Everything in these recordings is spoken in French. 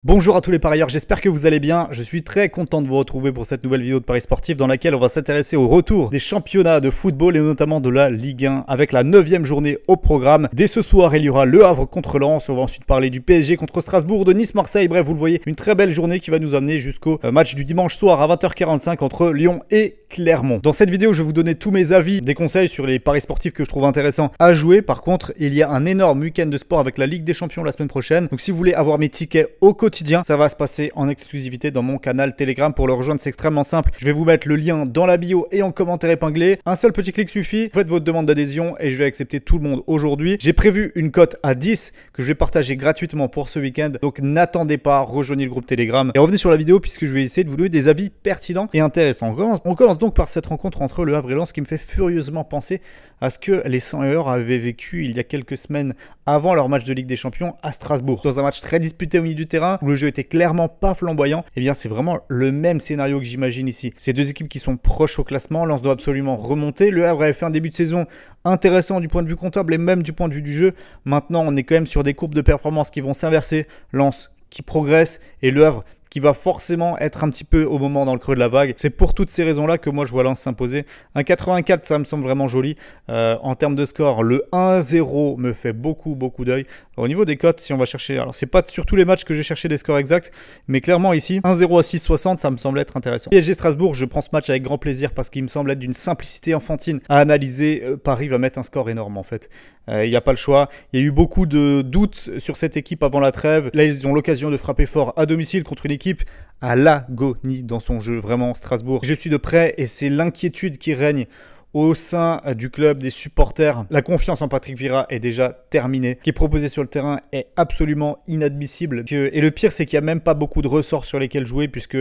Bonjour à tous les parieurs, j'espère que vous allez bien. Je suis très content de vous retrouver pour cette nouvelle vidéo de Paris Sportif dans laquelle on va s'intéresser au retour des championnats de football et notamment de la Ligue 1 avec la 9e journée au programme. Dès ce soir, il y aura Le Havre contre Lens, on va ensuite parler du PSG contre Strasbourg, de Nice-Marseille. Bref, vous le voyez, une très belle journée qui va nous amener jusqu'au match du dimanche soir à 20h45 entre Lyon et Clermont. Dans cette vidéo, je vais vous donner tous mes avis, des conseils sur les paris sportifs que je trouve intéressants à jouer. Par contre, il y a un énorme week-end de sport avec la Ligue des Champions la semaine prochaine. Donc si vous voulez avoir mes tickets au quotidien, ça va se passer en exclusivité dans mon canal Telegram. Pour le rejoindre, c'est extrêmement simple. Je vais vous mettre le lien dans la bio et en commentaire épinglé. Un seul petit clic suffit. Vous faites votre demande d'adhésion et je vais accepter tout le monde aujourd'hui. J'ai prévu une cote à 10 que je vais partager gratuitement pour ce week-end. Donc n'attendez pas, rejoignez le groupe Telegram et revenez sur la vidéo puisque je vais essayer de vous donner des avis pertinents et intéressants. On commence donc par cette rencontre entre Le Havre et Lens qui me fait furieusement penser à ce que les 100 avaient vécu il y a quelques semaines avant leur match de Ligue des Champions à Strasbourg. Dans un match très disputé au milieu du terrain où le jeu était clairement pas flamboyant, et bien c'est vraiment le même scénario que j'imagine ici. Ces deux équipes qui sont proches au classement, Lens doit absolument remonter. Le Havre avait fait un début de saison intéressant du point de vue comptable et même du point de vue du jeu. Maintenant on est quand même sur des courbes de performance qui vont s'inverser. Lens qui progresse et Le Havre qui va forcément être un petit peu au moment dans le creux de la vague. C'est pour toutes ces raisons-là que moi je vois Lens s'imposer. Un 84, ça me semble vraiment joli. En termes de score, le 1-0 me fait beaucoup d'œil. Au niveau des cotes, si on va chercher, alors c'est pas sur tous les matchs que j'ai cherché des scores exacts, mais clairement ici, 1-0 à 6,60, ça me semble être intéressant. PSG Strasbourg, je prends ce match avec grand plaisir parce qu'il me semble être d'une simplicité enfantine à analyser. Paris va mettre un score énorme en fait. Il n'y a pas le choix. Il y a eu beaucoup de doutes sur cette équipe avant la trêve. Là, ils ont l'occasion de frapper fort à domicile contre une équipe à l'agonie dans son jeu. Vraiment, Strasbourg, je suis de près et c'est l'inquiétude qui règne au sein du club, des supporters. La confiance en Patrick Vieira est déjà terminée. Ce qui est proposé sur le terrain est absolument inadmissible. Et le pire, c'est qu'il n'y a même pas beaucoup de ressorts sur lesquels jouer puisque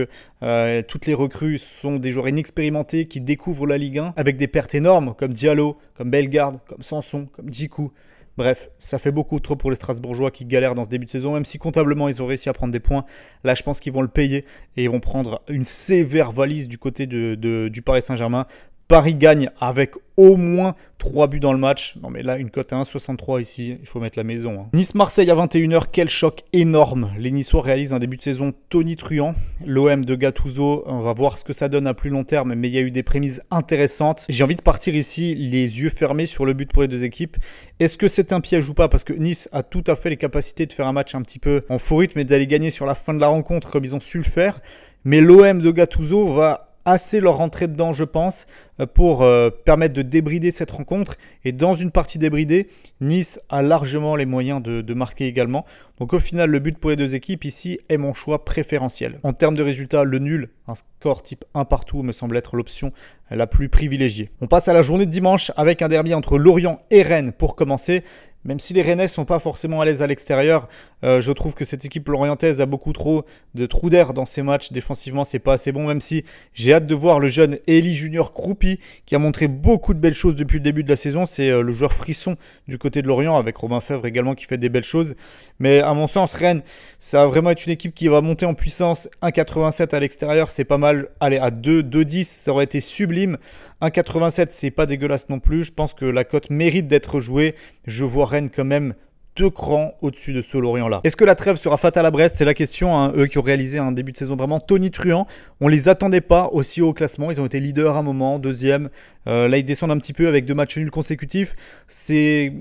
toutes les recrues sont des joueurs inexpérimentés qui découvrent la Ligue 1 avec des pertes énormes comme Diallo, comme Bellegarde, comme Sanson, comme Djikou. Bref, ça fait beaucoup trop pour les Strasbourgeois qui galèrent dans ce début de saison, même si comptablement ils ont réussi à prendre des points. Là, je pense qu'ils vont le payer et ils vont prendre une sévère valise du côté du Paris Saint-Germain. Paris gagne avec au moins 3 buts dans le match. Non mais là, une cote à 1,63 ici, il faut mettre la maison. Nice-Marseille à 21h, quel choc énorme. Les Niçois réalisent un début de saison tonitruant. L'OM de Gattuso, on va voir ce que ça donne à plus long terme, mais il y a eu des prémices intéressantes. J'ai envie de partir ici, les yeux fermés sur le but pour les deux équipes. Est-ce que c'est un piège ou pas? Parce que Nice a tout à fait les capacités de faire un match un petit peu en faux rythme et d'aller gagner sur la fin de la rencontre comme ils ont su le faire. Mais l'OM de Gattuso va assez leur rentrer dedans, je pense, pour permettre de débrider cette rencontre. Et dans une partie débridée, Nice a largement les moyens de marquer également. Donc au final, le but pour les deux équipes ici est mon choix préférentiel. En termes de résultats, le nul, un score type 1 partout, me semble être l'option la plus privilégiée. On passe à la journée de dimanche avec un derby entre Lorient et Rennes pour commencer. Même si les Rennais ne sont pas forcément à l'aise à l'extérieur, je trouve que cette équipe lorientaise a beaucoup trop de trous d'air dans ses matchs. Défensivement, c'est pas assez bon, même si j'ai hâte de voir le jeune Eli Junior Kroupi qui a montré beaucoup de belles choses depuis le début de la saison. C'est le joueur frisson du côté de Lorient, avec Robin Febvre également qui fait des belles choses. Mais à mon sens, Rennes, ça va vraiment être une équipe qui va monter en puissance. 1,87 à l'extérieur, c'est pas mal. Allez, à 2,10, ça aurait été sublime. 1,87, c'est pas dégueulasse non plus. Je pense que la cote mérite d'être jouée. Je vois Rennes quand même 2 crans au-dessus de ce Lorient-là. Est-ce que la trêve sera fatale à Brest? C'est la question, hein. Eux qui ont réalisé un début de saison vraiment tonitruant. On les attendait pas aussi haut au classement. Ils ont été leaders à un moment, deuxième. Là, ils descendent un petit peu avec 2 matchs nuls consécutifs. Ce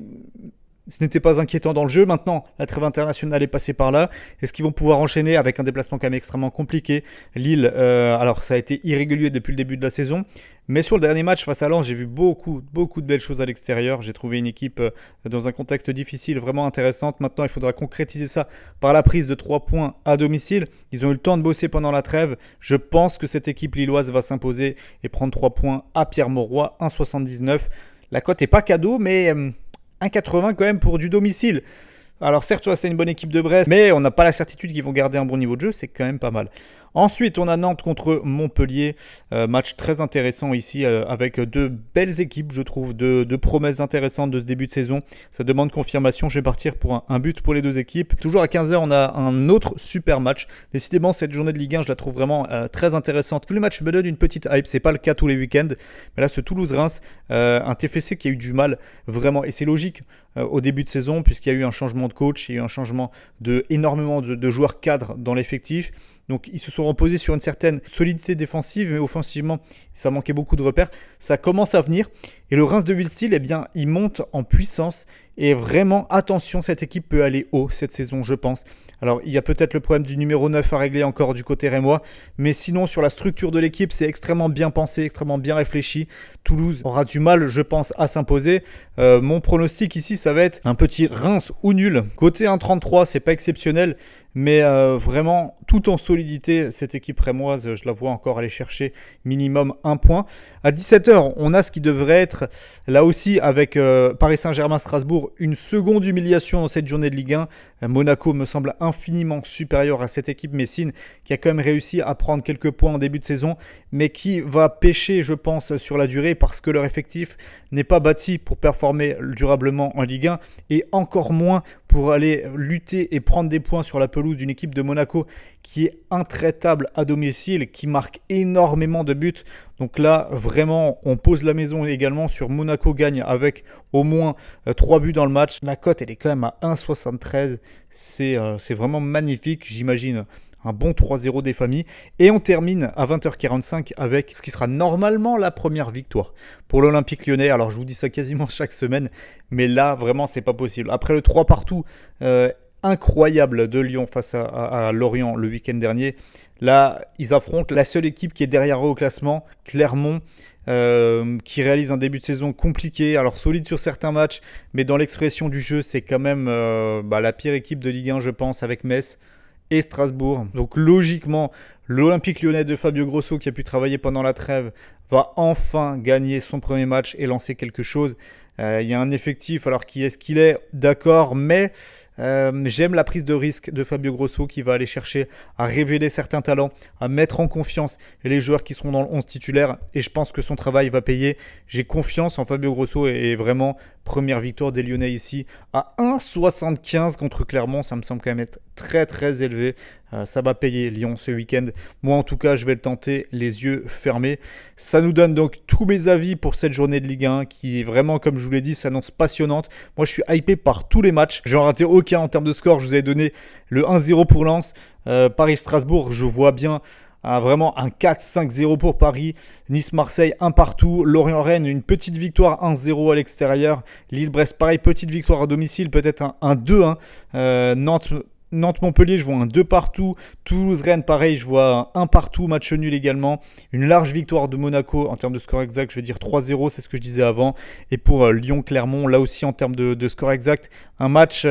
n'était pas inquiétant dans le jeu. Maintenant, la trêve internationale est passée par là. Est-ce qu'ils vont pouvoir enchaîner avec un déplacement quand même extrêmement compliqué? Lille, alors ça a été irrégulier depuis le début de la saison. Mais sur le dernier match face à Lens, j'ai vu beaucoup de belles choses à l'extérieur. J'ai trouvé une équipe dans un contexte difficile, vraiment intéressante. Maintenant, il faudra concrétiser ça par la prise de 3 points à domicile. Ils ont eu le temps de bosser pendant la trêve. Je pense que cette équipe lilloise va s'imposer et prendre 3 points à Pierre-Mauroy, 1,79. La cote n'est pas cadeau, mais 1,80 quand même pour du domicile. Alors certes, c'est une bonne équipe de Brest, mais on n'a pas la certitude qu'ils vont garder un bon niveau de jeu, c'est quand même pas mal. Ensuite, on a Nantes contre Montpellier. Match très intéressant ici avec deux belles équipes, je trouve, deux promesses intéressantes de ce début de saison. Ça demande confirmation. Je vais partir pour un but pour les deux équipes. Toujours à 15 h, on a un autre super match. Décidément, cette journée de Ligue 1, je la trouve vraiment très intéressante. Tous les matchs me donnent une petite hype. C'est pas le cas tous les week-ends. Mais là, ce Toulouse-Reims, un TFC qui a eu du mal vraiment. Et c'est logique au début de saison, puisqu'il y a eu un changement de coach, il y a eu un changement énormément de joueurs cadres dans l'effectif. Donc ils se sont reposés sur une certaine solidité défensive, mais offensivement, ça manquait beaucoup de repères. Ça commence à venir. Et le Reims de Will-Steel, eh bien, il monte en puissance. Et vraiment, attention, cette équipe peut aller haut cette saison, je pense. Alors, il y a peut-être le problème du numéro 9 à régler encore du côté rémois. Mais sinon, sur la structure de l'équipe, c'est extrêmement bien pensé, extrêmement bien réfléchi. Toulouse aura du mal, je pense, à s'imposer. Mon pronostic ici, ça va être un petit Reims ou nul. Côté 1,33, c'est pas exceptionnel. Mais vraiment, tout en solidité, cette équipe rémoise, je la vois encore aller chercher minimum 1 point. À 17 h, on a ce qui devrait être, là aussi, avec Paris Saint-Germain-Strasbourg, une seconde humiliation dans cette journée de Ligue 1. Monaco me semble infiniment supérieur à cette équipe messine qui a quand même réussi à prendre quelques points en début de saison, mais qui va pêcher, je pense, sur la durée parce que leur effectif n'est pas bâti pour performer durablement en Ligue 1 et encore moins pour aller lutter et prendre des points sur la pelouse d'une équipe de Monaco qui est intraitable à domicile, qui marque énormément de buts. Donc là, vraiment, on pose la maison également sur Monaco gagne avec au moins 3 buts dans le match. La cote, elle est quand même à 1,73. C'est vraiment magnifique, j'imagine. Un bon 3-0 des familles. Et on termine à 20 h 45 avec ce qui sera normalement la première victoire pour l'Olympique Lyonnais. Alors je vous dis ça quasiment chaque semaine, mais là vraiment c'est pas possible. Après le 3 partout incroyable de Lyon face à Lorient le week-end dernier, là ils affrontent la seule équipe qui est derrière eux au classement, Clermont. Qui réalise un début de saison compliqué, alors solide sur certains matchs, mais dans l'expression du jeu c'est quand même la pire équipe de Ligue 1 je pense avec Metz et Strasbourg. Donc logiquement, l'Olympique Lyonnais de Fabio Grosso qui a pu travailler pendant la trêve va enfin gagner son premier match et lancer quelque chose. Il y a un effectif, alors qui est ce qu'il est, d'accord, mais j'aime la prise de risque de Fabio Grosso qui va aller chercher à révéler certains talents, à mettre en confiance les joueurs qui seront dans le 11 titulaire et je pense que son travail va payer. J'ai confiance en Fabio Grosso et vraiment première victoire des Lyonnais ici à 1,75 contre Clermont, ça me semble quand même être très très élevé. Ça va payer Lyon ce week-end. Moi en tout cas je vais le tenter les yeux fermés. Ça nous donne donc tous mes avis pour cette journée de Ligue 1 qui est vraiment, comme je vous l'ai dit, s'annonce passionnante. Moi je suis hypé par tous les matchs. Je vais en rater aucun en termes de score. Je vous avais donné le 1-0 pour Lens. Paris-Strasbourg, je vois bien vraiment un 4-5-0 pour Paris. Nice-Marseille, 1 partout. Lorient-Rennes, une petite victoire 1-0 à l'extérieur. Lille-Brest, pareil, petite victoire à domicile, peut-être un 2-1. Nantes-Montpellier, je vois un 2 partout. Toulouse-Rennes, pareil, je vois un 1 partout, match nul également. Une large victoire de Monaco en termes de score exact, je vais dire 3-0, c'est ce que je disais avant. Et pour Lyon-Clermont, là aussi en termes de score exact, un match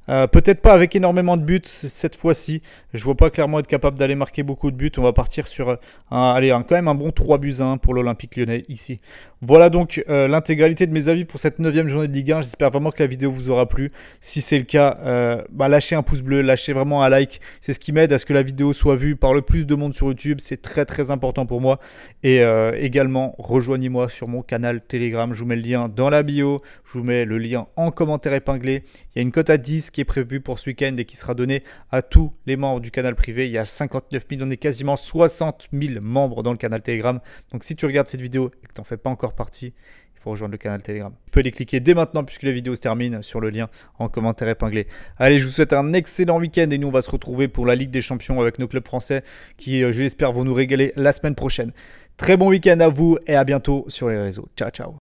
peut-être pas avec énormément de buts cette fois-ci. Je vois pas clairement être capable d'aller marquer beaucoup de buts. On va partir sur quand même un bon 3-1 pour l'Olympique Lyonnais ici. Voilà donc l'intégralité de mes avis pour cette 9e journée de Ligue 1. J'espère vraiment que la vidéo vous aura plu. Si c'est le cas, lâchez un pouce bleu, lâchez vraiment un like. C'est ce qui m'aide à ce que la vidéo soit vue par le plus de monde sur YouTube. C'est très très important pour moi. Et également, rejoignez-moi sur mon canal Telegram. Je vous mets le lien dans la bio. Je vous mets le lien en commentaire épinglé. Il y a une cote à 10 qui est prévue pour ce week-end et qui sera donnée à tous les membres du canal privé. Il y a 59 000, on est quasiment 60 000 membres dans le canal Telegram. Donc si tu regardes cette vidéo et que tu n'en fais pas encore partie, il faut rejoindre le canal Telegram. Tu peux aller cliquer dès maintenant puisque la vidéo se termine sur le lien en commentaire épinglé. Allez, je vous souhaite un excellent week-end et nous on va se retrouver pour la Ligue des Champions avec nos clubs français qui, je l'espère, vont nous régaler la semaine prochaine. Très bon week-end à vous et à bientôt sur les réseaux. Ciao, ciao.